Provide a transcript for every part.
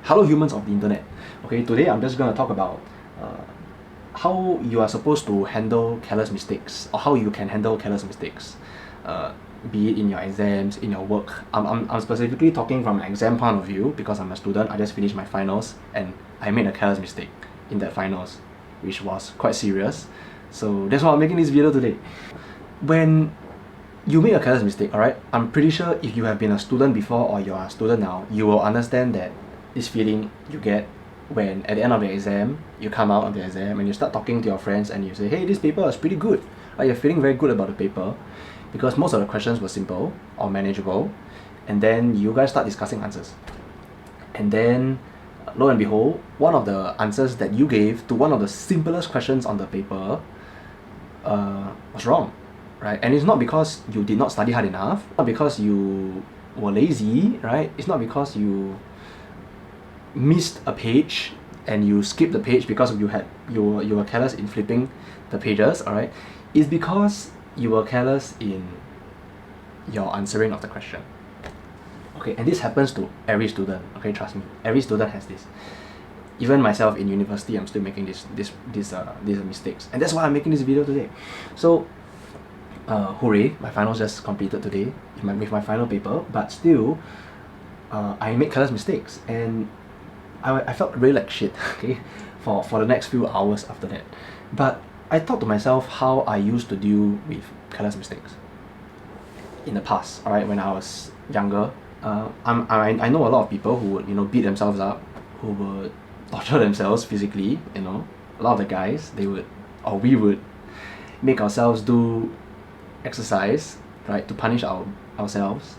Hello humans of the internet. Okay, today I'm just going to talk about how you are supposed to handle careless mistakes, or how you can handle careless mistakes, be it in your exams, in your work. I'm specifically talking from an exam point of view because I'm a student. I just finished my finals and I made a careless mistake in that finals, which was quite serious. So that's why I'm making this video today. When you make a careless mistake, alright, I'm pretty sure if you have been a student before or you're a student now, you will understand that this feeling you get when at the end of the exam, you come out of the exam and you start talking to your friends and you say, hey, this paper is pretty good. Like, you're feeling very good about the paper because most of the questions were simple or manageable, and then you guys start discussing answers. And then, lo and behold, one of the answers that you gave to one of the simplest questions on the paper was wrong, right? And it's not because you did not study hard enough, not because you were lazy, right? It's not because you missed a page and you skipped the page because you were careless in flipping the pages, alright? It's because you were careless in your answering of the question. Okay, and this happens to every student, okay, trust me. Every student has this. Even myself in university, I'm still making these mistakes. And that's why I'm making this video today. So, hooray, my finals just completed today with my final paper, but still, I made careless mistakes, and I felt really like shit, okay, for the next few hours after that. But I thought to myself how I used to deal with careless mistakes in the past, alright, when I was younger. I know a lot of people who would, beat themselves up, who would torture themselves physically, A lot of the guys, we would make ourselves do exercise, right, to punish ourselves.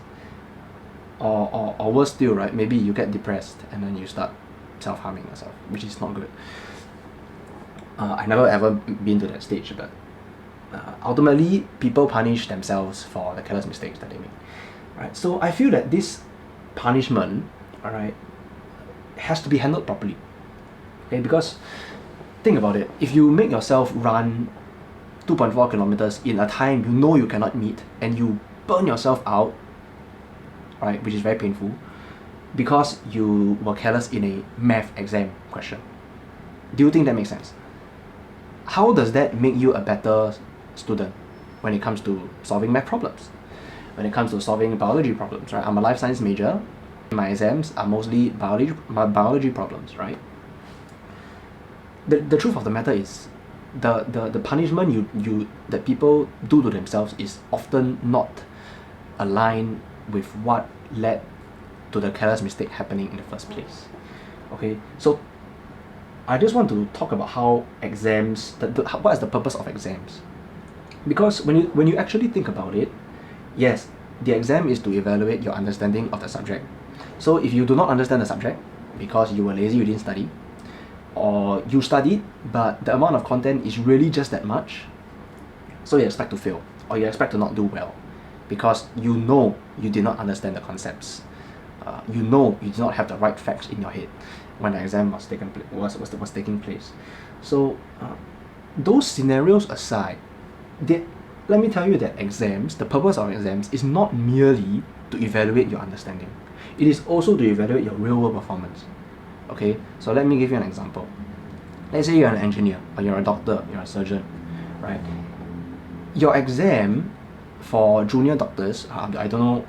Or worse still, right, maybe you get depressed and then you start self-harming yourself, which is not good. I never ever been to that stage, but ultimately people punish themselves for the careless mistakes that they make. Right? So I feel that this punishment, alright, has to be handled properly. Okay, because think about it, if you make yourself run 2.4 kilometers in a time you cannot meet, and you burn yourself out, right, which is very painful, because you were careless in a math exam question. Do you think that makes sense? How does that make you a better student when it comes to solving math problems? When it comes to solving biology problems, right? I'm a life science major. My exams are mostly biology problems, right? The truth of the matter is, the punishment that people do to themselves is often not aligned with what led to the careless mistake happening in the first place. Okay, so I just want to talk about how exams, what is the purpose of exams? Because when you actually think about it, yes, the exam is to evaluate your understanding of the subject. So if you do not understand the subject because you were lazy, you didn't study, or you studied but the amount of content is really just that much, so you expect to fail, or you expect to not do well because you did not understand the concepts. You did not have the right facts in your head when the exam was taking place. So those scenarios aside, let me tell you that exams, the purpose of exams is not merely to evaluate your understanding. It is also to evaluate your real-world performance. Okay, so let me give you an example. Let's say you're an engineer, or you're a doctor, you're a surgeon, right? Your exam for junior doctors, I don't know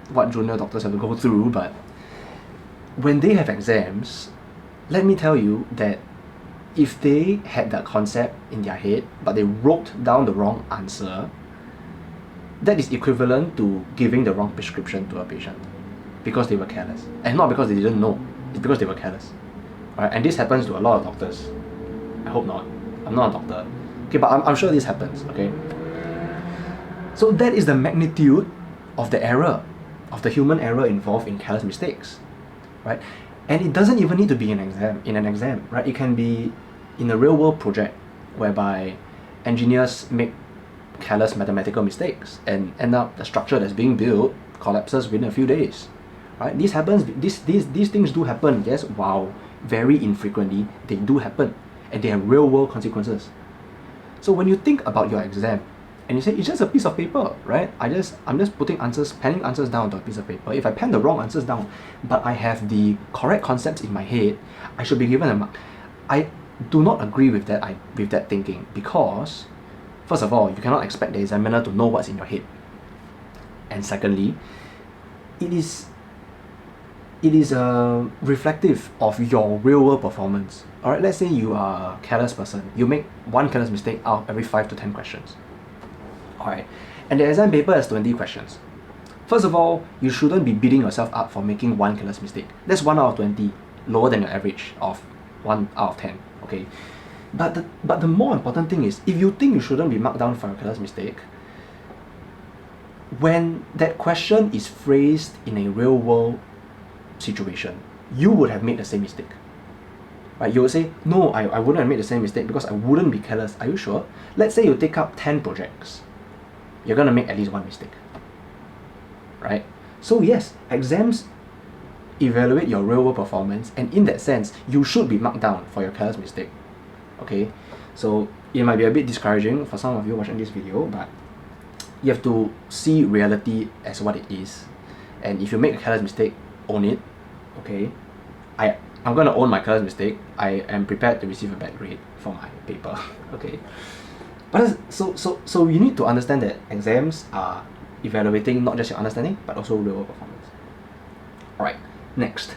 what junior doctors have to go through, but when they have exams, let me tell you that if they had that concept in their head but they wrote down the wrong answer, that is equivalent to giving the wrong prescription to a patient because they were careless. And not because they didn't know, it's because they were careless. Right? And this happens to a lot of doctors. I hope not. I'm not a doctor. Okay, but I'm sure this happens, okay? So that is the magnitude of the error, of the human error involved in careless mistakes, right? And it doesn't even need to be in an exam, right? It can be in a real-world project whereby engineers make careless mathematical mistakes and end up the structure that's being built collapses within a few days, right? This happens. These things do happen. Yes, wow, very infrequently they do happen, and they have real-world consequences. So when you think about your exam, And you say, it's just a piece of paper, right? I'm just putting answers, penning answers down to a piece of paper. If I pen the wrong answers down, but I have the correct concepts in my head, I should be given a mark. I do not agree with that thinking, because first of all, you cannot expect the examiner to know what's in your head. And secondly, it is reflective of your real world performance. Alright, let's say you are a careless person. You make one careless mistake out of every 5 to 10 questions. Alright, and the exam paper has 20 questions. First of all, you shouldn't be beating yourself up for making one careless mistake. That's 1 out of 20, lower than your average of 1 out of 10. Okay, but the more important thing is, if you think you shouldn't be marked down for a careless mistake, when that question is phrased in a real world situation, you would have made the same mistake. Right? You would say, no, I wouldn't have made the same mistake because I wouldn't be careless. Are you sure? Let's say you take up 10 projects. You're going to make at least one mistake. Right? So yes, exams evaluate your real world performance, and in that sense, you should be marked down for your careless mistake. Okay? So it might be a bit discouraging for some of you watching this video, but you have to see reality as what it is. And if you make a careless mistake, own it. Okay? I'm going to own my careless mistake. I am prepared to receive a bad grade for my paper. Okay? But so you need to understand that exams are evaluating not just your understanding, but also real world performance. Alright, next.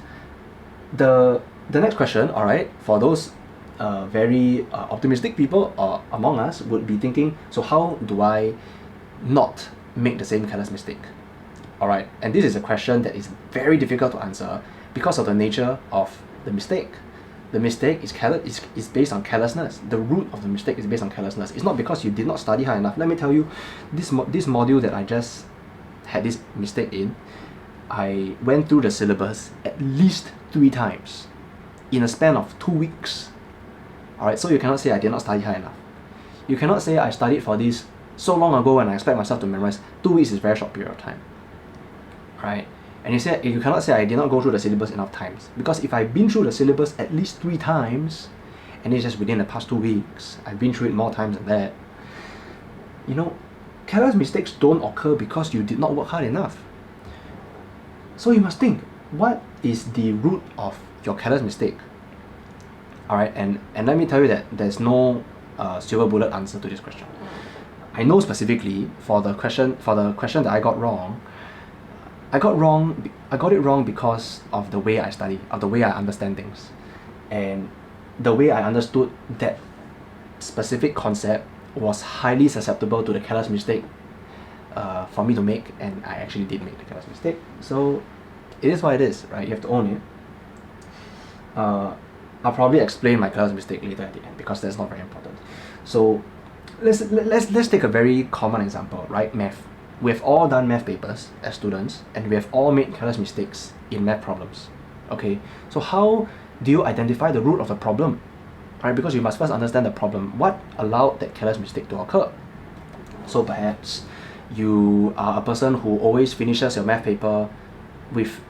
The next question, alright, for those very optimistic people among us would be thinking, so how do I not make the same careless mistake? Alright, and this is a question that is very difficult to answer because of the nature of the mistake. The mistake is based on carelessness. The root of the mistake is based on carelessness. It's not because you did not study hard enough. Let me tell you, this module that I just had this mistake in, I went through the syllabus at least 3 times in a span of 2 weeks. Alright, so you cannot say I did not study hard enough. You cannot say I studied for this so long ago and I expect myself to memorize. 2 weeks is a very short period of time. Right? And you cannot say I did not go through the syllabus enough times, because if I've been through the syllabus at least 3 times, and it's just within the past 2 weeks, I've been through it more times than that. You know, careless mistakes don't occur because you did not work hard enough. So you must think, what is the root of your careless mistake? Alright, and let me tell you that there's no silver bullet answer to this question. I know specifically for the question that I got wrong. I got it wrong because of the way I study, of the way I understand things, and the way I understood that specific concept was highly susceptible to the careless mistake for me to make, and I actually did make the careless mistake. So it is what it is, right? You have to own it. I'll probably explain my careless mistake later at the end because that's not very important. So let's take a very common example, right? Math. We've all done math papers as students, and we have all made careless mistakes in math problems. Okay, so how do you identify the root of the problem? Right, because you must first understand the problem. What allowed that careless mistake to occur? So perhaps you are a person who always finishes your math paper with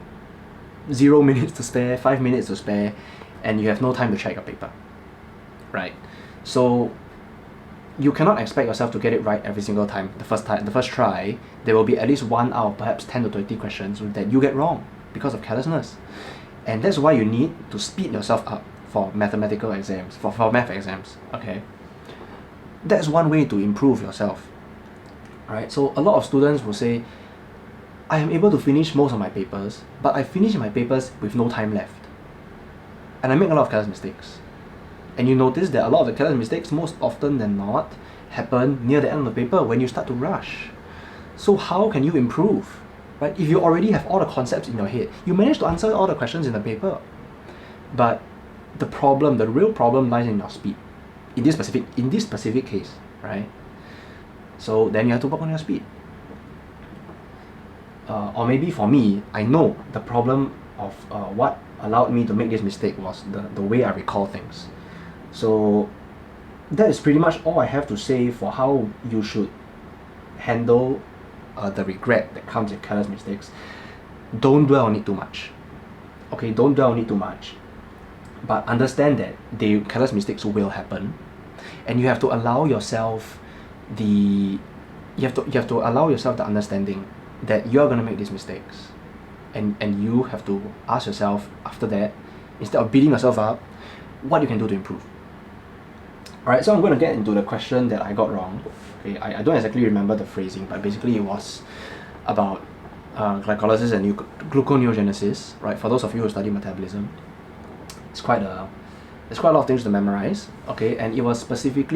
0 minutes to spare, 5 minutes to spare, and you have no time to check your paper. Right? So you cannot expect yourself to get it right every single time. The first try, there will be at least 1 out of perhaps 10 to 20 questions that you get wrong because of carelessness. And that's why you need to speed yourself up for mathematical exams, for math exams. Okay, that's one way to improve yourself. Right? So a lot of students will say, I am able to finish most of my papers, but I finish my papers with no time left. And I make a lot of careless mistakes. And you notice that a lot of the careless mistakes, most often than not, happen near the end of the paper when you start to rush. So how can you improve? Right? If you already have all the concepts in your head, you manage to answer all the questions in the paper. But the real problem lies in your speed. In this specific case, right? So then you have to work on your speed. Or maybe for me, I know the problem of what allowed me to make this mistake was the way I recall things. So that is pretty much all I have to say for how you should handle the regret that comes with careless mistakes. Don't dwell on it too much. Okay, don't dwell on it too much. But understand that careless mistakes will happen, and you have to allow yourself the you have to allow yourself the understanding that you are going to make these mistakes, and you have to ask yourself after that, instead of beating yourself up, what you can do to improve. Alright, so I'm going to get into the question that I got wrong. Okay, I don't exactly remember the phrasing, but basically it was about glycolysis and gluconeogenesis. Right, for those of you who study metabolism, it's quite a lot of things to memorize. Okay, and it was specific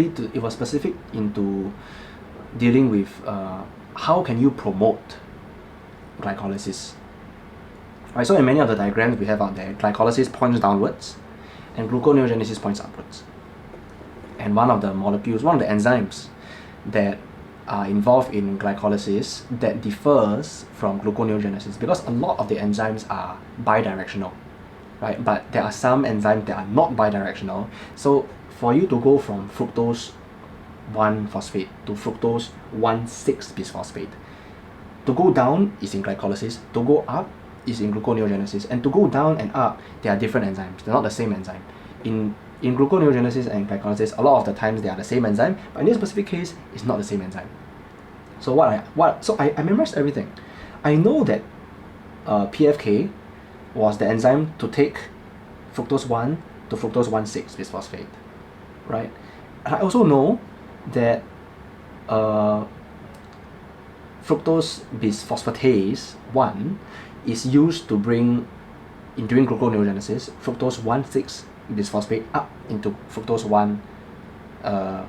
into dealing with how can you promote glycolysis. Right, so in many of the diagrams we have out there, glycolysis points downwards and gluconeogenesis points upwards. And one of the enzymes that are involved in glycolysis that differs from gluconeogenesis, because a lot of the enzymes are bidirectional, right? But there are some enzymes that are not bidirectional. So for you to go from fructose 1-phosphate to fructose 1,6-bisphosphate, to go down is in glycolysis, to go up is in gluconeogenesis, and to go down and up, they are different enzymes. They're not the same enzyme. In gluconeogenesis and glycolysis, a lot of the times they are the same enzyme, but in this specific case, it's not the same enzyme. So I memorized everything. I know that PFK was the enzyme to take fructose 1 to fructose 1,6-bisphosphate, right? And I also know that fructose bisphosphatase 1 is used to bring, during gluconeogenesis, fructose 1,6-bisphosphate up into fructose 1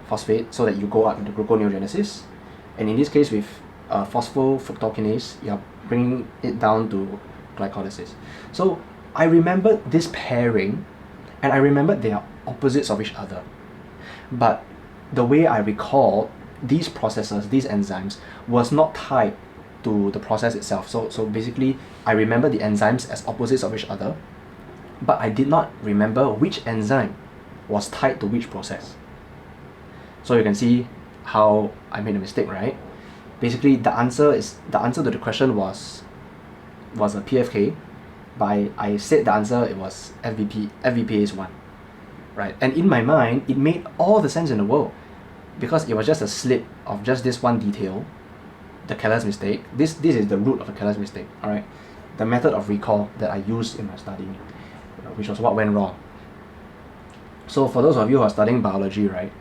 phosphate, so that you go up into gluconeogenesis. And in this case with phosphofructokinase, you're bringing it down to glycolysis. So I remembered this pairing, and I remembered they are opposites of each other. But the way I recalled these processes, these enzymes, was not tied to the process itself. So basically, I remember the enzymes as opposites of each other, but I did not remember which enzyme was tied to which process. So you can see how I made a mistake, right? Basically, the answer to the question was a PFK, but I said the answer, it was FVPase 1, right? And in my mind, it made all the sense in the world, because it was just a slip of just this one detail, the careless mistake. This is the root of a careless mistake, alright? The method of recall that I used in my studying, which was what went wrong. So for those of you who are studying biology, right,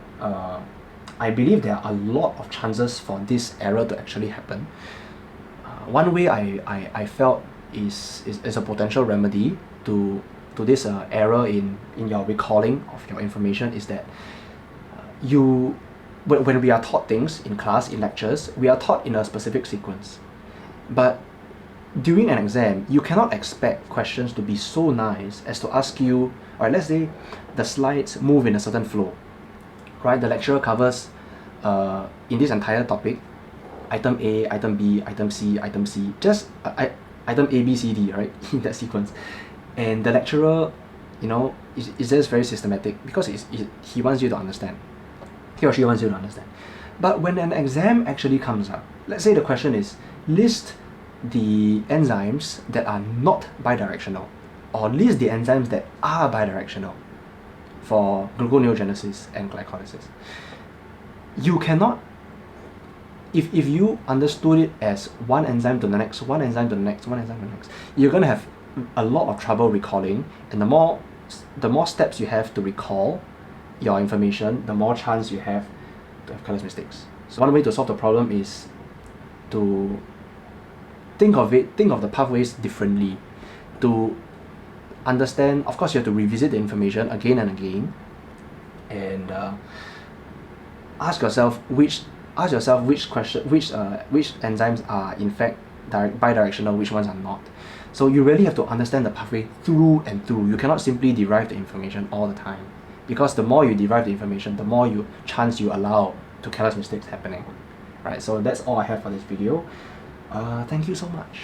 I believe there are a lot of chances for this error to actually happen. One way I felt is a potential remedy to this error in your recalling of your information is that when we are taught things in class, in lectures, we are taught in a specific sequence. But during an exam, you cannot expect questions to be so nice as to ask you, alright, let's say the slides move in a certain flow, right? The lecturer covers, in this entire topic, item A, item B, item C, item C, just item A, B, C, D, right, in that sequence. And the lecturer, is just very systematic, because he wants you to understand. He or she wants you to understand. But when an exam actually comes up, let's say the question is, list the enzymes that are not bidirectional, or list the enzymes that are bidirectional for gluconeogenesis and glycolysis. You cannot, if you understood it as one enzyme to the next, one enzyme to the next, one enzyme to the next, you're going to have a lot of trouble recalling, and the more steps you have to recall your information, the more chance you have to have careless mistakes. So one way to solve the problem is to think of the pathways differently. To understand, of course, you have to revisit the information again and again, and ask yourself which enzymes are in fact bidirectional, which ones are not. So you really have to understand the pathway through and through. You cannot simply derive the information all the time, because the more you derive the information, the more chance you allow to careless mistakes happening. Right, so that's all I have for this video. Thank you so much.